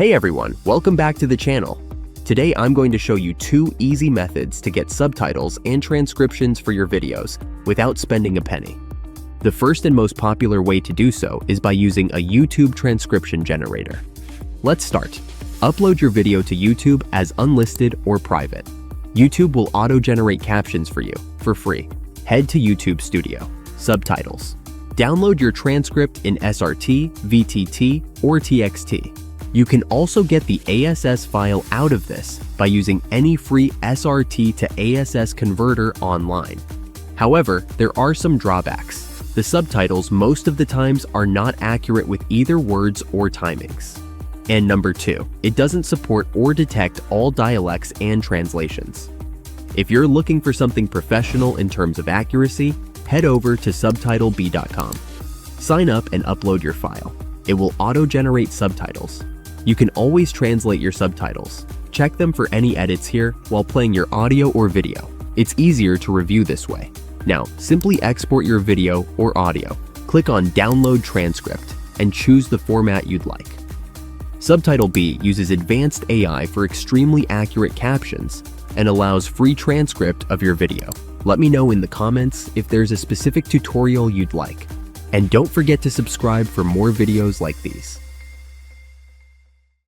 Hey everyone, welcome back to the channel. Today I'm going to show you 2 easy methods to get subtitles and transcriptions for your videos without spending a penny. The first and most popular way to do so is by using a YouTube transcription generator. Let's start. Upload your video to YouTube as unlisted or private. YouTube will auto-generate captions for you for free. Head to YouTube Studio, Subtitles. Download your transcript in SRT, VTT, or TXT. You can also get the ASS file out of this by using any free SRT to ASS converter online. However, there are some drawbacks. The subtitles most of the times are not accurate with either words or timings. And number 2, it doesn't support or detect all dialects and translations. If you're looking for something professional in terms of accuracy, head over to SubtitleBee.com. Sign up and upload your file. It will auto-generate subtitles. You can always translate your subtitles. Check them for any edits here while playing your audio or video. It's easier to review this way. Now, simply export your video or audio. Click on Download Transcript and choose the format you'd like. SubtitleBee uses advanced AI for extremely accurate captions and allows free transcript of your video. Let me know in the comments if there's a specific tutorial you'd like. And don't forget to subscribe for more videos like these.